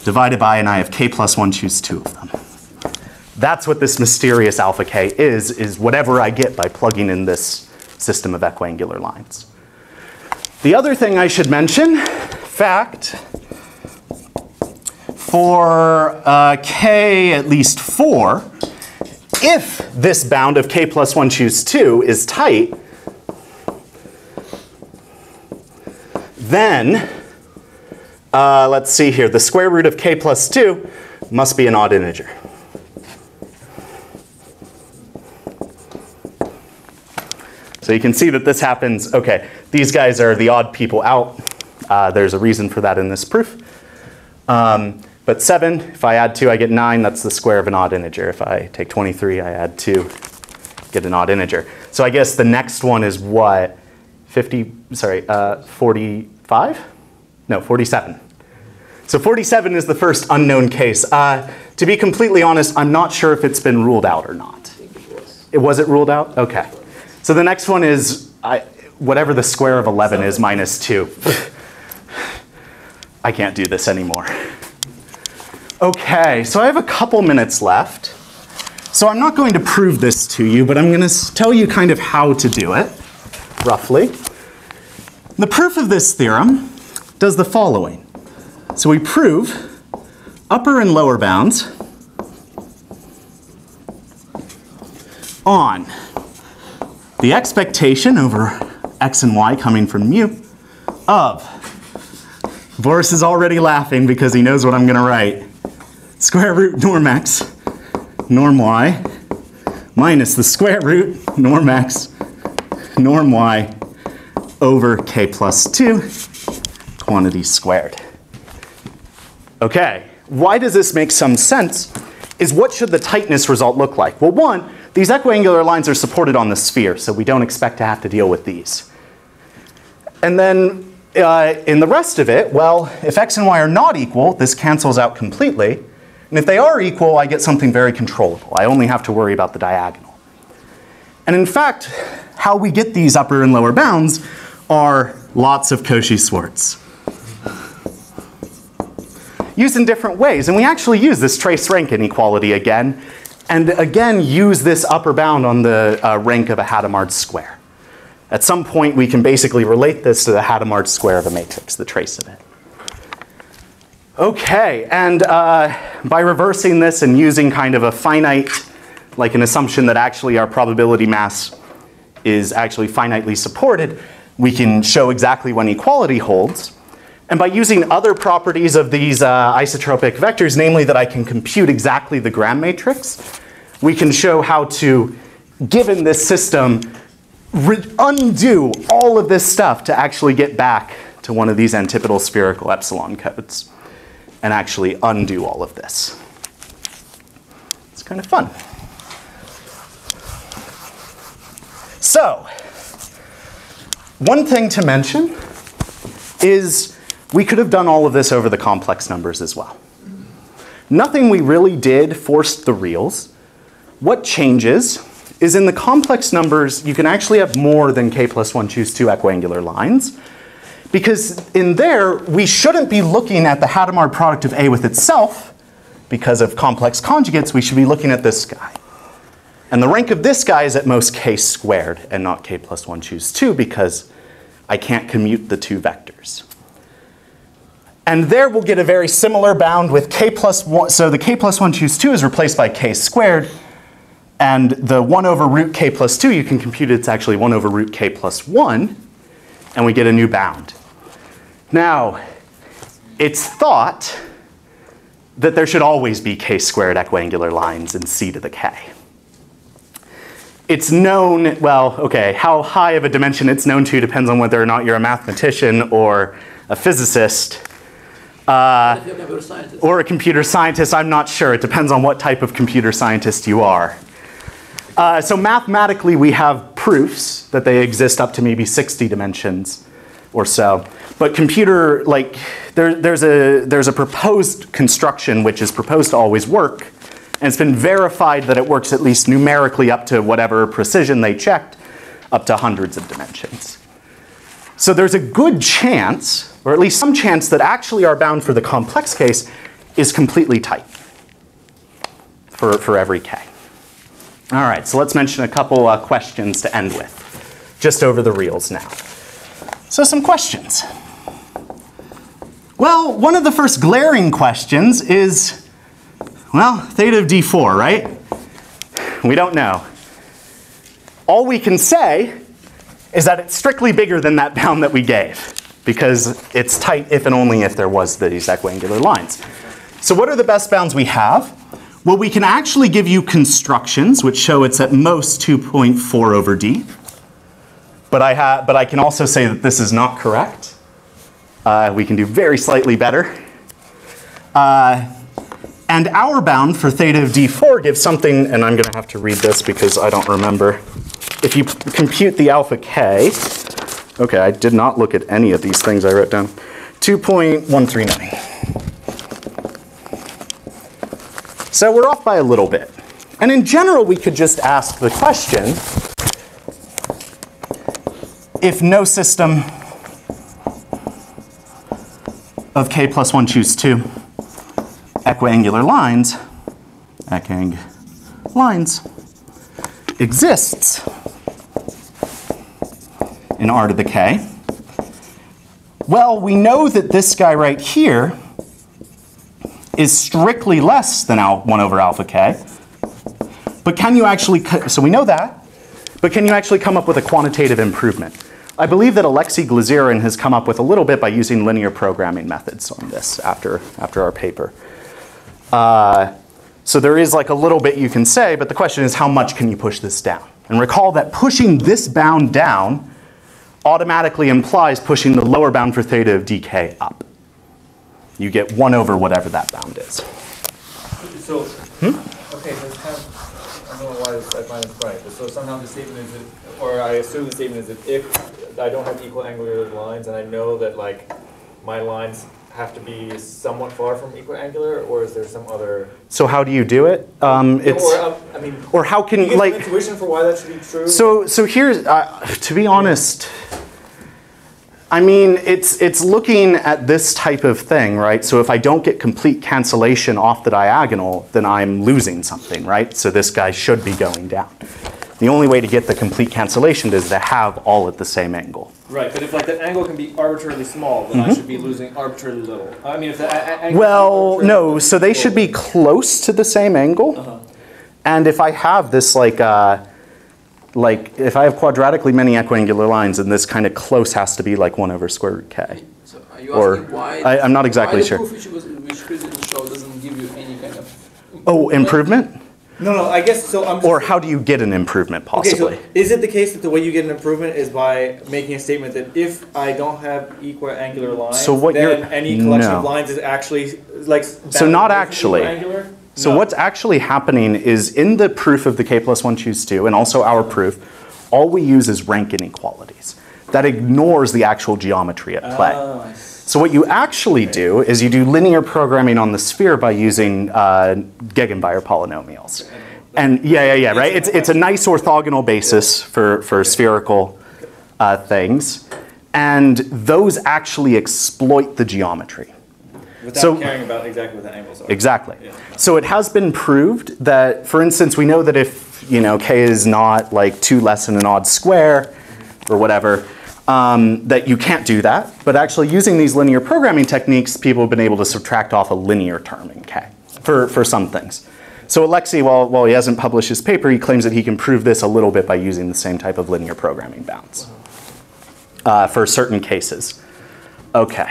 B: Divided by, and I have k plus 1, choose 2 of them. That's what this mysterious alpha k is whatever I get by plugging in this system of equiangular lines. The other thing I should mention, fact, for k at least 4, if this bound of k plus 1, choose 2 is tight, then let's see here, the square root of k plus 2 must be an odd integer. So you can see that this happens, okay, these guys are the odd people out. There's a reason for that in this proof. But 7, if I add 2, I get 9. That's the square of an odd integer. If I take 23, I add 2, get an odd integer. So I guess the next one is what? 45? No, 47. So 47 is the first unknown case. To be completely honest, I'm not sure if it's been ruled out or not. Was it ruled out? Okay. So the next one is whatever the square of 11 is minus 2. I can't do this anymore. Okay, so I have a couple minutes left. So I'm not going to prove this to you, but I'm going to tell you kind of how to do it, roughly. The proof of this theorem does the following. So we prove upper and lower bounds on the expectation over x and y coming from mu of, Boris is already laughing because he knows what I'm going to write, square root norm x norm y minus the square root norm x norm y over k plus 2 quantity squared. Okay, why does this make some sense? Is what should the tightness result look like? Well, 1, these equiangular lines are supported on the sphere, so we don't expect to have to deal with these. And then in the rest of it, well, if x and y are not equal, this cancels out completely. And if they are equal, I get something very controllable. I only have to worry about the diagonal. And in fact, how we get these upper and lower bounds are lots of Cauchy-Schwarz. used in different ways. And we actually use this trace rank inequality again, and again use this upper bound on the rank of a Hadamard square. At some point, we can basically relate this to the Hadamard square of a matrix, the trace of it. Okay, and by reversing this and using kind of a finite, like an assumption that actually our probability mass is actually finitely supported, we can show exactly when equality holds. And by using other properties of these isotropic vectors, namely that I can compute exactly the Gram matrix, we can show how to, given this system, undo all of this stuff to actually get back to one of these antipodal spherical epsilon codes and actually undo all of this. It's kind of fun. So, one thing to mention is we could have done all of this over the complex numbers as well. Nothing we really did forced the reals. What changes is in the complex numbers, you can actually have more than k plus 1 choose 2 equiangular lines. Because in there, we shouldn't be looking at the Hadamard product of A with itself. Because of complex conjugates, we should be looking at this guy. And the rank of this guy is at most k squared and not k plus 1 choose 2 because I can't commute the two vectors. And there we'll get a very similar bound with k plus 1. So the k plus 1 choose 2 is replaced by k squared. And the 1 over root k plus 2, you can compute it's actually 1 over root k plus 1. And we get a new bound. Now, it's thought that there should always be k squared equiangular lines in C to the k. It's known, well, okay, how high of a dimension it's known to depends on whether or not you're a mathematician or a physicist. Or a computer scientist, I'm not sure. It depends on what type of computer scientist you are. So mathematically, we have proofs that they exist up to maybe 60 dimensions or so. But computer, like, there's a proposed construction which is proposed to always work. And it's been verified that it works at least numerically up to whatever precision they checked, up to hundreds of dimensions. So there's a good chance, or at least some chance, that actually our bound for the complex case is completely tight for every k. All right, so let's mention a couple questions to end with, just over the reals now. So some questions. Well, one of the first glaring questions is, well, theta of d4, right? We don't know. All we can say is that it's strictly bigger than that bound that we gave, because it's tight if and only if there was these equiangular lines. So what are the best bounds we have? Well, we can actually give you constructions which show it's at most 2.4 over d. But I can also say that this is not correct. We can do very slightly better. And our bound for theta of d4 gives something, and I'm going to have to read this because I don't remember. If you compute the alpha k, okay, I did not look at any of these things I wrote down. 2.139. So we're off by a little bit. And in general, we could just ask the question, if no system of k plus 1 choose 2 equiangular lines exists in R to the k, well, we know that this guy right here is strictly less than 1 over alpha k. But can you actually, so we know that, but can you actually come up with a quantitative improvement? I believe that Alexei Glazerin has come up with a little bit by using linear programming methods on this after our paper. So there is like a little bit you can say, but the question is how much can you push this down? And recall that pushing this bound down automatically implies pushing the lower bound for theta of dk up. You get 1 over whatever that bound is.
F: So, okay, so it's kind of, I don't know why this I find this right, but so somehow the statement is that, or I assume the statement is that if I don't have equiangular lines and I know that like my lines have to be somewhat far from equiangular, or is there some other?
B: So how do you do it? Or how can
F: you
B: like
F: intuition for why that should be true?
B: So here's to be honest, I mean, it's looking at this type of thing, right? So if I don't get complete cancellation off the diagonal, then I'm losing something, right? So this guy should be going down. The only way to get the complete cancellation is to have all at the same angle.
F: Right, but if like the angle can be arbitrarily small, then I should be losing arbitrarily little. I mean, if the angle
B: Well, no, so they should be close to the same angle. And if I have this like if I have quadratically many equiangular lines, then this kind of close has to be like 1 over square root k.
C: So are you
B: Or-
C: asking why?
B: I'm not exactly
C: why
B: sure.
C: The proof which Chris showed doesn't give you any kind of.
B: Oh, improvement?
F: No, I guess so. I'm just
B: Or how do you get an improvement possibly?
F: Okay, so is it the case that the way you get an improvement is by making a statement that if I don't have equiangular lines,
B: So what
F: then
B: you're-
F: any collection
B: no.
F: of lines is actually like
B: So not actually.
F: equiangular?
B: So
F: No.
B: what's actually happening is in the proof of the k plus 1 choose 2, and also our proof, all we use is rank inequalities. That ignores the actual geometry at play.
F: Oh, I see.
B: So what you actually do is you do linear programming on the sphere by using Gegenbayer polynomials. And yeah, right? It's a nice orthogonal basis for spherical things. And those actually exploit the geometry.
F: Without
B: So-
F: caring about exactly what the angles are.
B: Exactly.
F: Yeah.
B: So it has been proved that, for instance, we know that if k is not like 2 less than an odd square or whatever, that you can't do that. But actually using these linear programming techniques, people have been able to subtract off a linear term in k for some things. So Alexei, while he hasn't published his paper, he claims that he can prove this a little bit by using the same type of linear programming bounds for certain cases. Okay.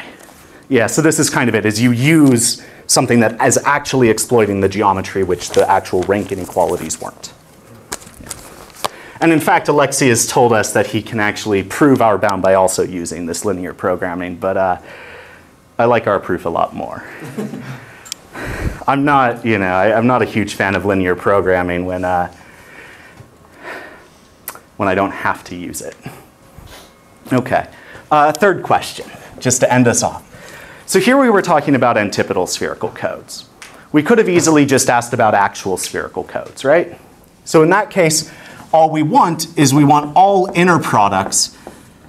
B: Yeah, so this is kind of it, is you use something that is actually exploiting the geometry, which the actual rank inequalities weren't. Yeah. And in fact, Alexei has told us that he can actually prove our bound by also using this linear programming, but I like our proof a lot more. I'm not, I'm not a huge fan of linear programming when I don't have to use it. Okay, third question, just to end us off. So here we were talking about antipodal spherical codes. We could have easily just asked about actual spherical codes, right? So in that case, all we want is we want all inner products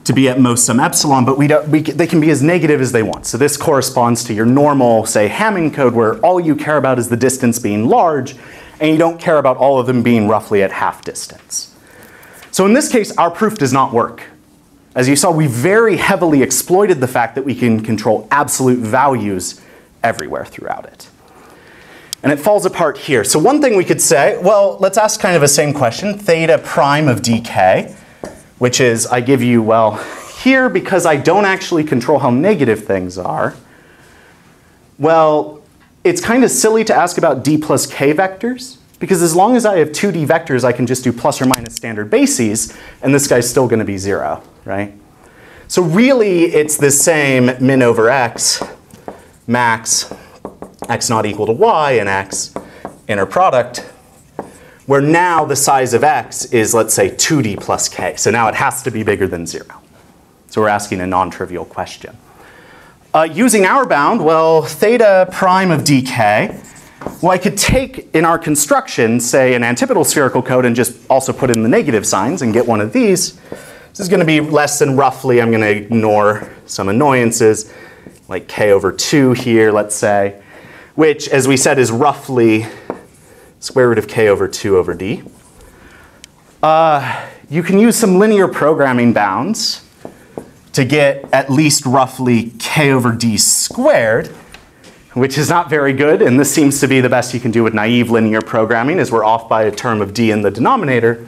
B: to be at most some epsilon, but they can be as negative as they want. So this corresponds to your normal, say, Hamming code, where all you care about is the distance being large, and you don't care about all of them being roughly at half distance. So in this case, our proof does not work. As you saw, we very heavily exploited the fact that we can control absolute values everywhere throughout it. And it falls apart here. So one thing we could say, well, let's ask kind of the same question, theta prime of dk, which is I give you, well, here, because I don't actually control how negative things are, well, it's kind of silly to ask about d plus k vectors, because as long as I have 2D vectors, I can just do plus or minus standard bases, and this guy's still going to be 0, right? So really, it's the same min over x, max, x not equal to y, and x, inner product, where now the size of x is, let's say, 2D plus k. So now it has to be bigger than 0. So we're asking a non-trivial question. Using our bound, well, theta prime of dk, well, I could take, in our construction, say, an antipodal spherical code and just also put in the negative signs and get one of these. This is going to be less than roughly, I'm going to ignore some annoyances, like k over 2 here, let's say, which, as we said, is roughly square root of k over 2 over d. You can use some linear programming bounds to get at least roughly k over d squared, which is not very good, and this seems to be the best you can do with naive linear programming, as we're off by a term of d in the denominator.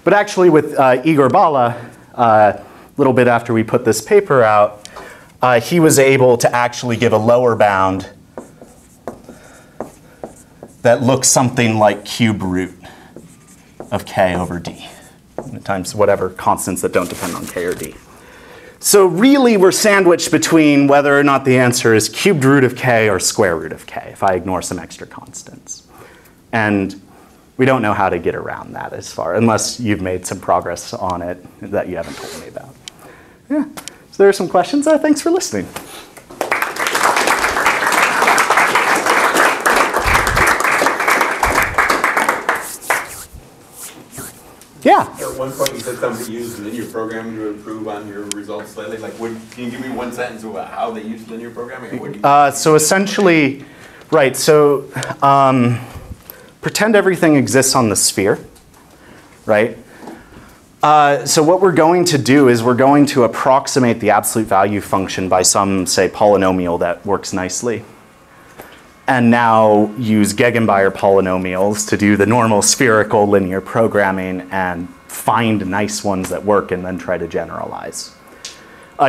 B: But actually with Igor Bala, a little bit after we put this paper out, he was able to actually give a lower bound that looks something like cube root of k over d, times whatever constants that don't depend on k or d. So really, we're sandwiched between whether or not the answer is cubed root of k or square root of k, if I ignore some extra constants. And we don't know how to get around that unless you've made some progress on it that you haven't told me about. Yeah, so there are some questions. Thanks for listening. Yeah.
D: There was one point you said somebody used linear programming to improve on your results slightly. Like, can you give me one sentence about how they use linear programming? Or what do you
B: So essentially, right, so pretend everything exists on the sphere, right? So what we're going to do is we're going to approximate the absolute value function by some, say, polynomial that works nicely. And now use Gegenbayer polynomials to do the normal spherical linear programming and find nice ones that work and then try to generalize.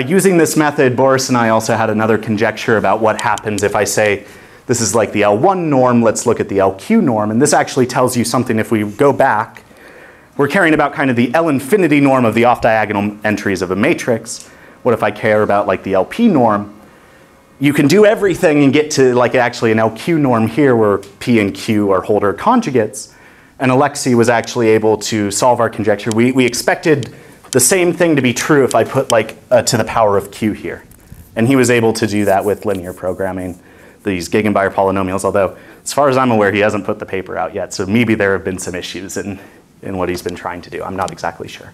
B: Using this method, Boris and I also had another conjecture about what happens if I say, this is like the L1 norm, let's look at the LQ norm. And this actually tells you something if we go back. We're caring about kind of the L infinity norm of the off-diagonal entries of a matrix. What if I care about like the LP norm? You can do everything and get to like actually an LQ norm here where P and Q are Holder conjugates. And Alexei was actually able to solve our conjecture. We expected the same thing to be true if I put like to the power of Q here. And he was able to do that with linear programming, these Gegenbayer polynomials, although as far as I'm aware, he hasn't put the paper out yet. So maybe there have been some issues in what he's been trying to do. I'm not exactly sure.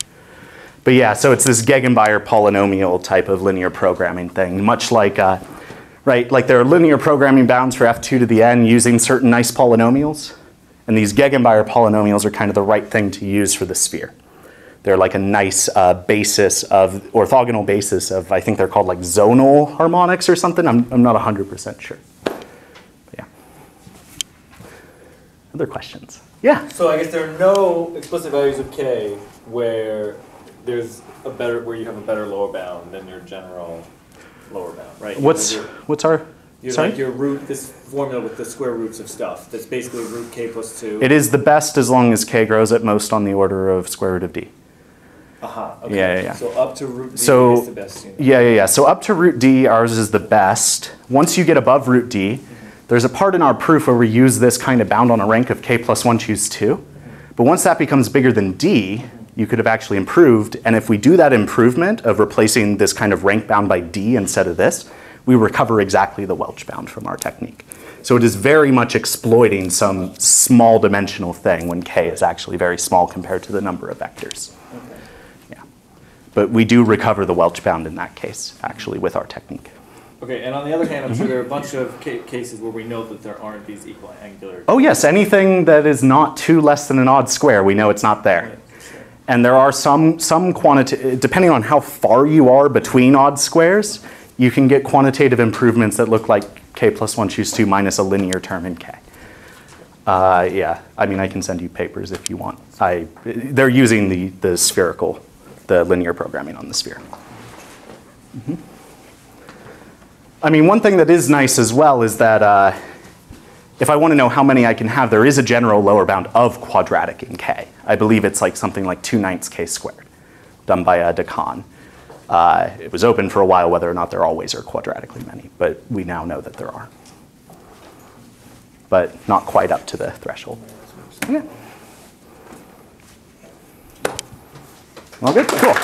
B: But yeah, so it's this Gegenbayer polynomial type of linear programming thing, much like, right, like there are linear programming bounds for f2 to the n using certain nice polynomials. And these Gegenbayer polynomials are kind of the right thing to use for the sphere. They're like a nice basis of, orthogonal basis of, I think they're called like zonal harmonics or something. I'm not 100% sure. But yeah. Other questions? Yeah.
F: So I guess there are no explicit values of k where there's a better, where you have a better lower bound than your general lower bound, right?
B: What's our? Sorry?
F: Like your root, this formula with the square roots of stuff. That's basically root k plus 2.
B: It is the best as long as k grows at most on the order of square root of d.
F: Okay.
B: Yeah.
F: So up to root d is the best.
B: Yeah. So up to root d, ours is the best. Once you get above root d, there's a part in our proof where we use this kind of bound on a rank of k plus 1 choose 2. But once that becomes bigger than d, you could have actually improved. And if we do that improvement of replacing this kind of rank bound by d instead of this, we recover exactly the Welch bound from our technique. So it is very much exploiting some small dimensional thing when k is actually very small compared to the number of vectors.
F: Okay.
B: Yeah. But we do recover the Welch bound in that case, actually, with our technique.
F: Okay, and on the other hand, I'm sure there are a bunch of cases where we know that there aren't these equiangular.
B: Oh yes, anything that is not 2 less than an odd square, we know it's not there.
F: Right, sure.
B: And there are some quantity, depending on how far you are between odd squares, you can get quantitative improvements that look like k plus 1 choose 2 minus a linear term in k. Yeah, I mean, I can send you papers if you want. They're using the spherical, the linear programming on the sphere. Mm-hmm. I mean, one thing that is nice as well is that if I want to know how many I can have, there is a general lower bound of quadratic in k. I believe it's like something like 2/9 k squared, done by Decan. It was open for a while whether or not there always are quadratically many, but we now know that there are. But not quite up to the threshold. Yeah. All good? Cool.